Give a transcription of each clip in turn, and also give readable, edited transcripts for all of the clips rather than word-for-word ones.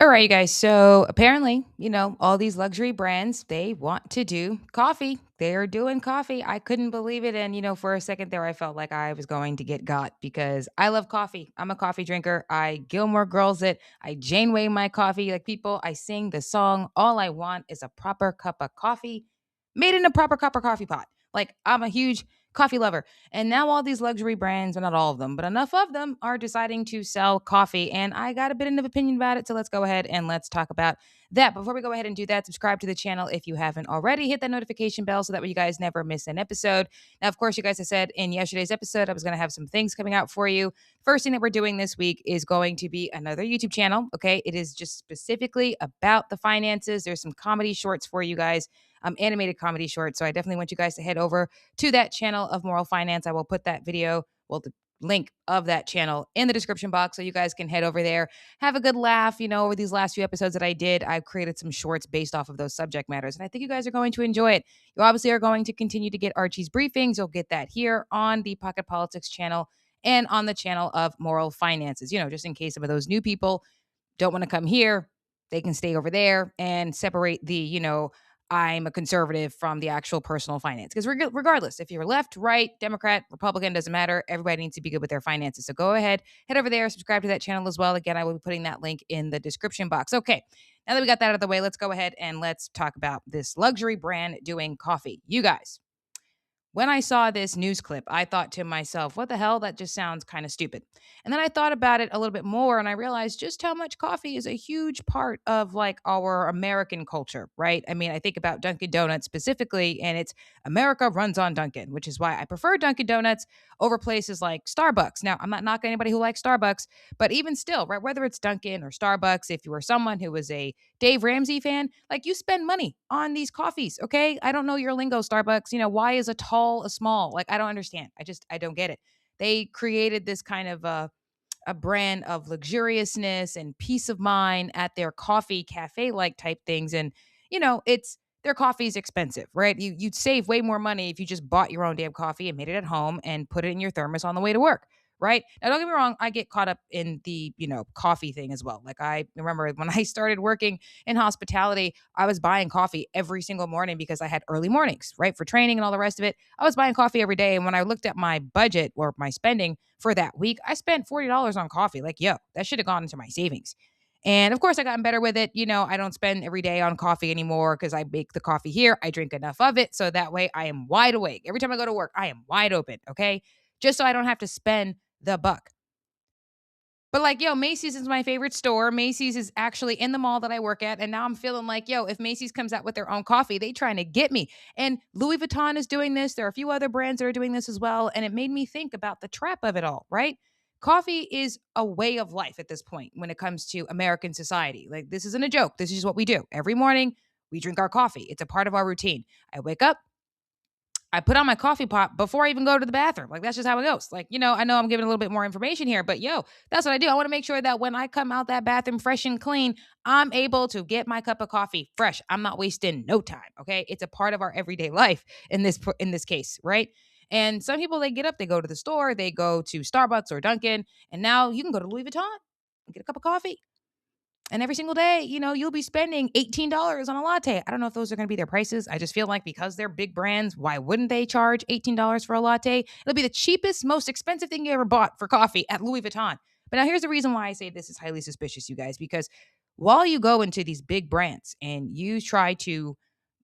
All right, you guys. So apparently, all these luxury brands, they want to do coffee. They're doing coffee. I couldn't believe it. And, for a second there, I felt like I was going to get got because I love coffee. I'm a coffee drinker. I Gilmore Girls it. I Janeway my coffee. Like people, I sing the song. All I want is a proper cup of coffee made in a proper cup of coffee pot. Like I'm a huge coffee lover. And now all these luxury brands, well, not all of them, but enough of them are deciding to sell coffee. And I got a bit of opinion about it. So let's go ahead and let's talk about that. Before we go ahead and do that, subscribe to the channel if you haven't already. Hit that notification bell so that way you guys never miss an episode. Now, of course, you guys, I said in yesterday's episode, I was going to have some things coming out for you. First thing that we're doing this week is going to be another YouTube channel. Okay. It is just specifically about the finances. There's some comedy shorts for you guys, animated comedy shorts. So I definitely want you guys to head over to that channel of Moral Finance. I will put that video, well, the link of that channel in the description box so you guys can head over there, have a good laugh. Over these last few episodes that I did, I've created some shorts based off of those subject matters. And I think you guys are going to enjoy it. You obviously are going to continue to get Archie's briefings. You'll get that here on the Pocket Politics channel and on the channel of Moral Finances. Just in case some of those new people don't want to come here, they can stay over there and separate the, I'm a conservative from the actual personal finance. Because regardless, if you're left, right, Democrat, Republican, doesn't matter. Everybody needs to be good with their finances. So go ahead, head over there, subscribe to that channel as well. Again, I will be putting that link in the description box. Okay, now that we got that out of the way, let's go ahead and let's talk about this luxury brand doing coffee. You guys, when I saw this news clip, I thought to myself, what the hell? That just sounds kind of stupid. And then I thought about it a little bit more and I realized just how much coffee is a huge part of like our American culture, right? I mean, I think about Dunkin' Donuts specifically, and it's America runs on Dunkin', which is why I prefer Dunkin' Donuts over places like Starbucks. Now, I'm not knocking anybody who likes Starbucks, but even still, right, whether it's Dunkin' or Starbucks, if you are someone who is a Dave Ramsey fan, like you spend money on these coffees, okay? I don't know your lingo, Starbucks. Why is a tall a small? Like, I don't understand. I don't get it. They created this kind of a brand of luxuriousness and peace of mind at their coffee cafe like type things. And, it's their coffee is expensive, right? You'd save way more money if you just bought your own damn coffee and made it at home and put it in your thermos on the way to work. Right now, don't get me wrong. I get caught up in the coffee thing as well. Like I remember when I started working in hospitality, I was buying coffee every single morning because I had early mornings, right? For training and all the rest of it. I was buying coffee every day. And when I looked at my budget or my spending for that week, I spent $40 on coffee. Like, yo, that should have gone into my savings. And of course, I gotten better with it. I don't spend every day on coffee anymore because I make the coffee here. I drink enough of it. So that way I am wide awake. Every time I go to work, I am wide open. Okay. Just so I don't have to spend the buck. But like, yo, Macy's is my favorite store. Macy's is actually in the mall that I work at. And now I'm feeling like, yo, if Macy's comes out with their own coffee, they trying to get me. And Louis Vuitton is doing this. There are a few other brands that are doing this as well. And it made me think about the trap of it all, right? Coffee is a way of life at this point when it comes to American society. Like, this isn't a joke. This is just what we do. Every morning, we drink our coffee. It's a part of our routine. I wake up, I put on my coffee pot before I even go to the bathroom. Like, that's just how it goes. Like, I know I'm giving a little bit more information here, but yo, that's what I do. I want to make sure that when I come out that bathroom fresh and clean, I'm able to get my cup of coffee fresh. I'm not wasting no time. Okay. It's a part of our everyday life in this case, right? And some people, they get up, they go to the store, they go to Starbucks or Dunkin', and now you can go to Louis Vuitton and get a cup of coffee. And every single day, you'll be spending $18 on a latte. I don't know if those are going to be their prices. I just feel like because they're big brands, why wouldn't they charge $18 for a latte? It'll be the cheapest, most expensive thing you ever bought for coffee at Louis Vuitton. But now here's the reason why I say this is highly suspicious, you guys, because while you go into these big brands and you try to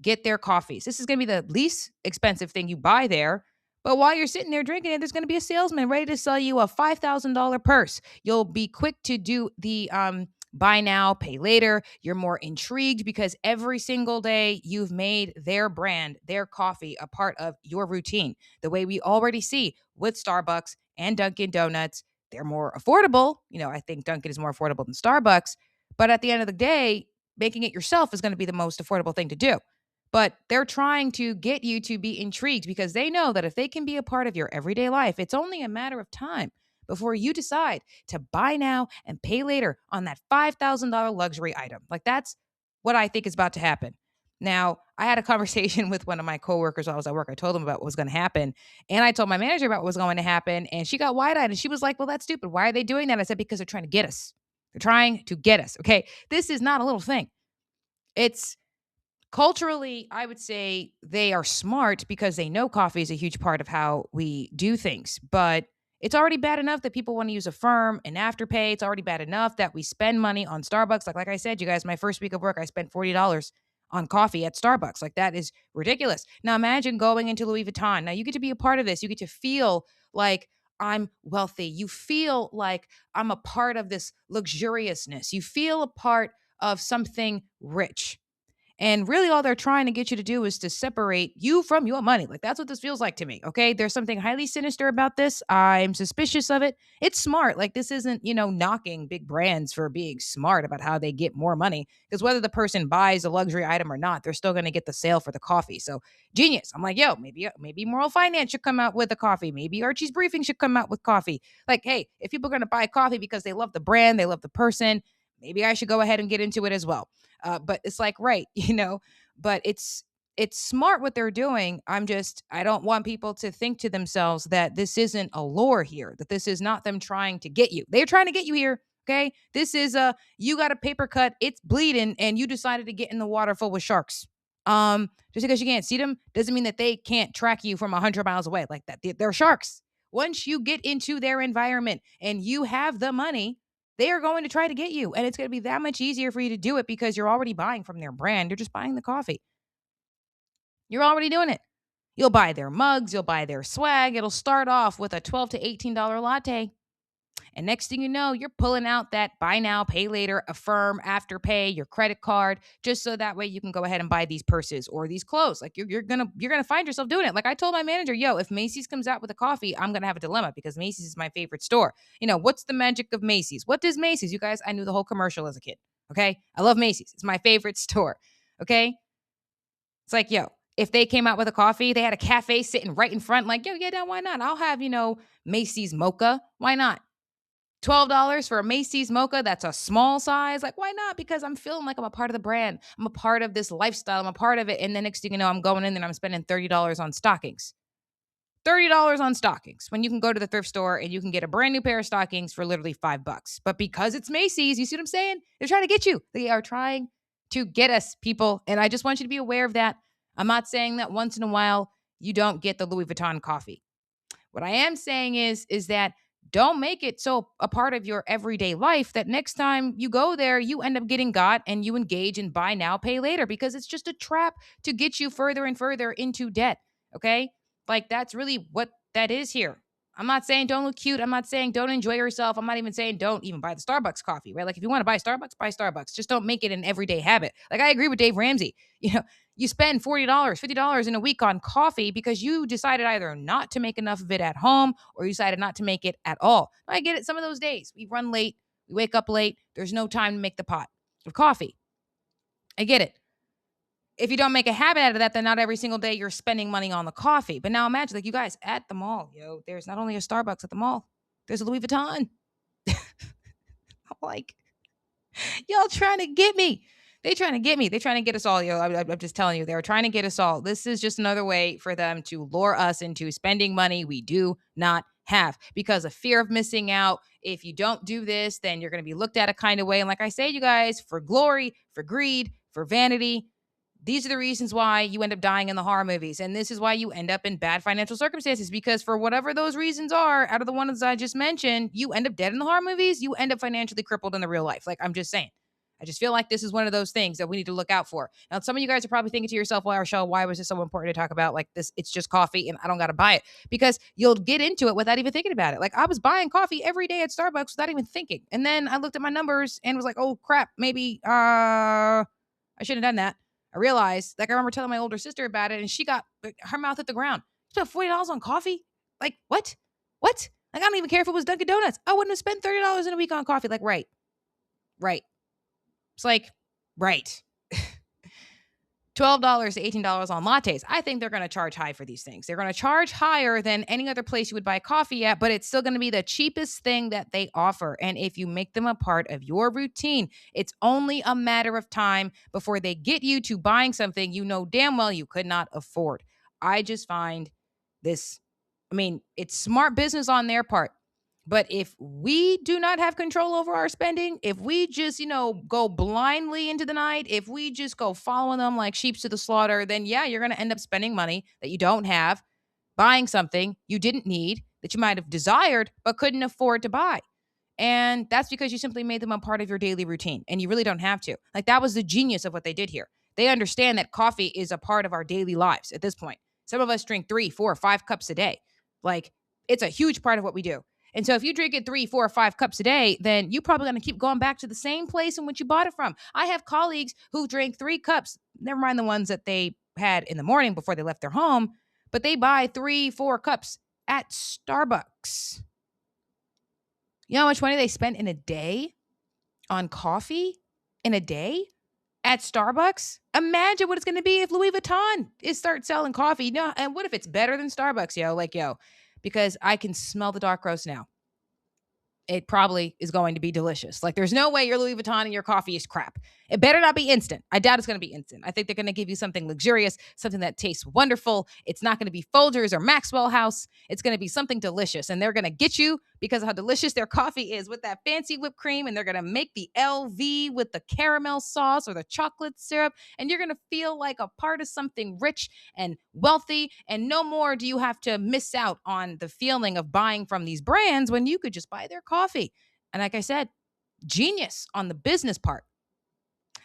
get their coffees, this is going to be the least expensive thing you buy there. But while you're sitting there drinking it, there's going to be a salesman ready to sell you a $5,000 purse. You'll be quick to do the buy now, pay later. You're more intrigued because every single day you've made their brand, their coffee, a part of your routine. The way we already see with Starbucks and Dunkin' Donuts, they're more affordable. I think Dunkin' is more affordable than Starbucks. But at the end of the day, making it yourself is going to be the most affordable thing to do. But they're trying to get you to be intrigued because they know that if they can be a part of your everyday life, it's only a matter of time before you decide to buy now and pay later on that $5,000 luxury item. Like, that's what I think is about to happen. Now, I had a conversation with one of my coworkers while I was at work. I told them about what was going to happen. And I told my manager about what was going to happen. And she got wide eyed and she was like, well, that's stupid. Why are they doing that? I said, because they're trying to get us. They're trying to get us. Okay. This is not a little thing. It's culturally, I would say they are smart because they know coffee is a huge part of how we do things. But it's already bad enough that people want to use Affirm and Afterpay. It's already bad enough that we spend money on Starbucks. Like I said, you guys, my first week of work, I spent $40 on coffee at Starbucks. Like that is ridiculous. Now imagine going into Louis Vuitton. Now you get to be a part of this. You get to feel like I'm wealthy. You feel like I'm a part of this luxuriousness. You feel a part of something rich. And really, all they're trying to get you to do is to separate you from your money. Like, that's what this feels like to me. Okay. There's something highly sinister about this. I'm suspicious of it. It's smart. Like, this isn't, knocking big brands for being smart about how they get more money. Because whether the person buys a luxury item or not, they're still going to get the sale for the coffee. So, genius. I'm like, yo, maybe Moral Finance should come out with a coffee. Maybe Archie's Briefing should come out with coffee. Like, hey, if people are going to buy coffee because they love the brand, they love the person, maybe I should go ahead and get into it as well. But it's like, right, but it's smart what they're doing. I don't want people to think to themselves that this isn't a lure here, that this is not them trying to get you. They're trying to get you here. Okay. This is you got a paper cut, it's bleeding, and you decided to get in the water full with sharks. Just because you can't see them doesn't mean that they can't track you from 100 miles away like that. They're sharks. Once you get into their environment and you have the money, they are going to try to get you. And it's going to be that much easier for you to do it because you're already buying from their brand. You're just buying the coffee. You're already doing it. You'll buy their mugs, you'll buy their swag. It'll start off with a $12 to $18 latte. And next thing you know, you're pulling out that buy now, pay later, Affirm, Afterpay, your credit card, just so that way you can go ahead and buy these purses or these clothes. Like you're gonna find yourself doing it. Like I told my manager, yo, if Macy's comes out with a coffee, I'm gonna have a dilemma because Macy's is my favorite store. What's the magic of Macy's? What does Macy's? You guys, I knew the whole commercial as a kid. Okay, I love Macy's. It's my favorite store. Okay, it's like, yo, if they came out with a coffee, they had a cafe sitting right in front, like, yo, yeah, now why not? I'll have, Macy's mocha. Why not? $12 for a Macy's mocha that's a small size. Like, why not? Because I'm feeling like I'm a part of the brand. I'm a part of this lifestyle. I'm a part of it. And then next thing you know, I'm going in and I'm spending $30 on stockings. $30 on stockings when you can go to the thrift store and you can get a brand new pair of stockings for literally $5. But because it's Macy's, you see what I'm saying? They're trying to get you. They are trying to get us, people. And I just want you to be aware of that. I'm not saying that once in a while you don't get the Louis Vuitton coffee. What I am saying is that don't make it so a part of your everyday life that next time you go there, you end up getting got and you engage in buy now, pay later because it's just a trap to get you further and further into debt. Okay. Like that's really what that is here. I'm not saying don't look cute. I'm not saying don't enjoy yourself. I'm not even saying don't even buy the Starbucks coffee, right? Like if you want to buy Starbucks, buy Starbucks. Just don't make it an everyday habit. Like I agree with Dave Ramsey. You spend $40, $50 in a week on coffee because you decided either not to make enough of it at home or you decided not to make it at all. I get it. Some of those days we run late, we wake up late, there's no time to make the pot of coffee. I get it. If you don't make a habit out of that, then not every single day you're spending money on the coffee. But now imagine, like you guys at the mall, there's not only a Starbucks at the mall, there's a Louis Vuitton. I'm like, y'all trying to get me. They trying to get me. They trying to get us all. I'm just telling you, they're trying to get us all. This is just another way for them to lure us into spending money we do not have because of fear of missing out. If you don't do this, then you're going to be looked at a kind of way. And like I say, you guys, for glory, for greed, for vanity, these are the reasons why you end up dying in the horror movies. And this is why you end up in bad financial circumstances because for whatever those reasons are, out of the ones I just mentioned, you end up dead in the horror movies. You end up financially crippled in the real life. Like I'm just saying. I just feel like this is one of those things that we need to look out for. Now, some of you guys are probably thinking to yourself, well, Rochelle, why was this so important to talk about? Like this, it's just coffee and I don't got to buy it because you'll get into it without even thinking about it. Like I was buying coffee every day at Starbucks without even thinking. And then I looked at my numbers and was like, oh crap, maybe I shouldn't have done that. I realized, like I remember telling my older sister about it and she got her mouth hit the ground. She spent $40 on coffee? Like what? What? Like I don't even care if it was Dunkin' Donuts. I wouldn't have spent $30 in a week on coffee. Like, right. It's like, right. $12 to $18 on lattes. I think they're going to charge high for these things. They're going to charge higher than any other place you would buy coffee at, but it's still going to be the cheapest thing that they offer. And if you make them a part of your routine, it's only a matter of time before they get you to buying something you know damn well you could not afford. I just find this, it's smart business on their part. But if we do not have control over our spending, if we just, go blindly into the night, if we just go following them like sheep to the slaughter, then yeah, you're going to end up spending money that you don't have, buying something you didn't need that you might have desired but couldn't afford to buy. And that's because you simply made them a part of your daily routine and you really don't have to. Like that was the genius of what they did here. They understand that coffee is a part of our daily lives at this point. Some of us drink 3, 4, 5 cups a day. Like it's a huge part of what we do. And so if you drink it 3, 4, 5 cups a day, then you're probably going to keep going back to the same place in which you bought it from. I have colleagues who drink 3 cups, never mind the ones that they had in the morning before they left their home, but they buy 3, 4 cups at Starbucks. You know how much money they spend in a day on coffee in a day at Starbucks? Imagine what it's going to be if Louis Vuitton is start selling coffee. No, and what if it's better than Starbucks, yo? Like, yo, because I can smell the dark roast now. It probably is going to be delicious. Like, there's no way your Louis Vuitton and your coffee is crap. It better not be instant. I doubt it's going to be instant. I think they're going to give you something luxurious, something that tastes wonderful. It's not going to be Folgers or Maxwell House. It's going to be something delicious. And they're going to get you because of how delicious their coffee is with that fancy whipped cream. And they're going to make the LV with the caramel sauce or the chocolate syrup. And you're going to feel like a part of something rich and wealthy. And no more do you have to miss out on the feeling of buying from these brands when you could just buy their coffee. And like I said, genius on the business part.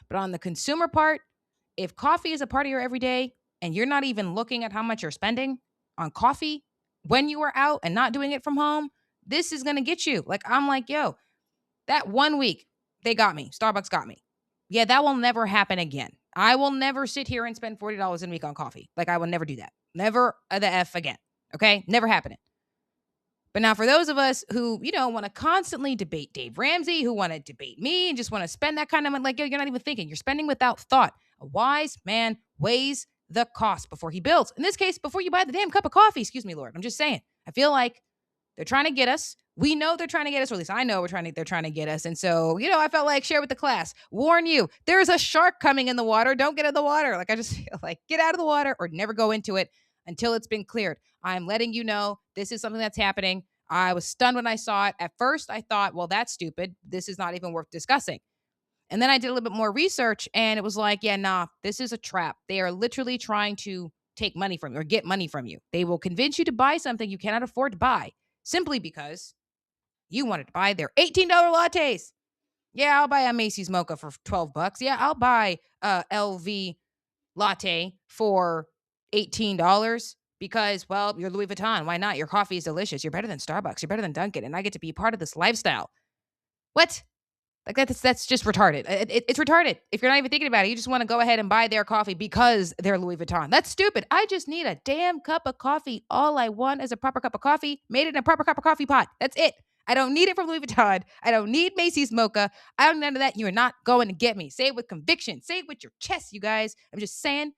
But on the consumer part, if coffee is a part of your everyday and you're not even looking at how much you're spending on coffee when you are out and not doing it from home, this is going to get you. Like, I'm like, yo, that 1 week, they got me. Starbucks got me. Yeah, that will never happen again. I will never sit here and spend $40 a week on coffee. Like, I will never do that. Never the F again. Okay? Never happening. But now for those of us who, want to constantly debate Dave Ramsey, who want to debate me and just want to spend that kind of money, like, yo, you're not even thinking. You're spending without thought. A wise man weighs the cost before he builds. In this case, before you buy the damn cup of coffee, excuse me, Lord. I'm just saying. I feel like they're trying to get us. We know they're trying to get us, or at least I know they're trying to get us. And so, I felt like share with the class, warn you, there's a shark coming in the water. Don't get in the water. Like, I just feel like get out of the water or never go into it until it's been cleared. I'm letting you know this is something that's happening. I was stunned when I saw it. At first, I thought, well, that's stupid. This is not even worth discussing. And then I did a little bit more research and it was like, yeah, nah, this is a trap. They are literally trying to take money from you or get money from you. They will convince you to buy something you cannot afford to buy simply because you wanted to buy their $18 lattes. Yeah, I'll buy a Macy's mocha for $12. Yeah, I'll buy a LV latte for $18 because, well, you're Louis Vuitton. Why not? Your coffee is delicious. You're better than Starbucks. You're better than Dunkin', and I get to be a part of this lifestyle. What? Like that's just retarded. It's retarded. If you're not even thinking about it, you just want to go ahead and buy their coffee because they're Louis Vuitton. That's stupid. I just need a damn cup of coffee. All I want is a proper cup of coffee made in a proper cup of coffee pot. That's it. I don't need it from Louis Vuitton. I don't need Macy's mocha. I don't need none of that. You are not going to get me. Say it with conviction. Say it with your chest, you guys. I'm just saying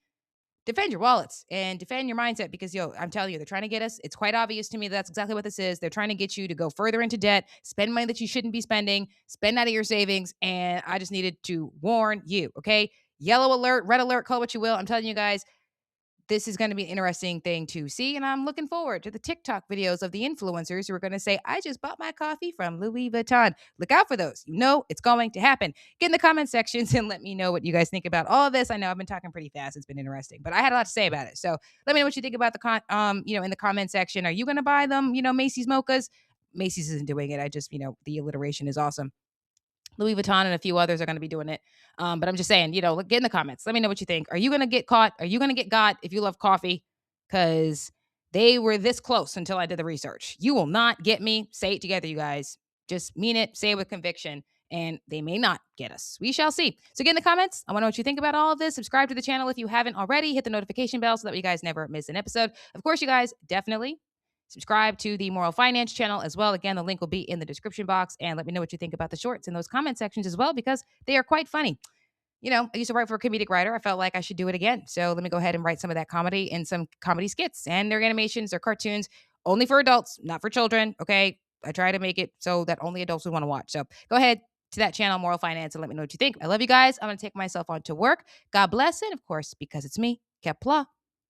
defend your wallets and defend your mindset because, yo, I'm telling you, they're trying to get us. It's quite obvious to me that's exactly what this is. They're trying to get you to go further into debt, spend money that you shouldn't be spending, spend out of your savings. And I just needed to warn you, okay? Yellow alert, red alert, call it what you will. I'm telling you guys, this is going to be an interesting thing to see. And I'm looking forward to the TikTok videos of the influencers who are going to say, I just bought my coffee from Louis Vuitton. Look out for those. You know it's going to happen. Get in the comment sections and let me know what you guys think about all of this. I know I've been talking pretty fast. It's been interesting, but I had a lot to say about it. So let me know what you think about in the comment section. Are you going to buy them, Macy's mochas? Macy's isn't doing it. I just, the alliteration is awesome. Louis Vuitton and a few others are going to be doing it. But I'm just saying, get in the comments. Let me know what you think. Are you going to get caught? Are you going to get got if you love coffee? Because they were this close until I did the research. You will not get me. Say it together, you guys. Just mean it. Say it with conviction. And they may not get us. We shall see. So get in the comments. I want to know what you think about all of this. Subscribe to the channel if you haven't already. Hit the notification bell so that you guys never miss an episode. Of course, you guys definitely subscribe to the Moral Finance channel as well. Again, the link will be in the description box. And let me know what you think about the shorts in those comment sections as well, because they are quite funny. I used to write for a comedic writer. I felt like I should do it again. So let me go ahead and write some of that comedy in some comedy skits. And their animations or cartoons only for adults, not for children. Okay. I try to make it so that only adults would want to watch. So go ahead to that channel, Moral Finance, and let me know what you think. I love you guys. I'm going to take myself on to work. God bless. And of course, because it's me, Kepler.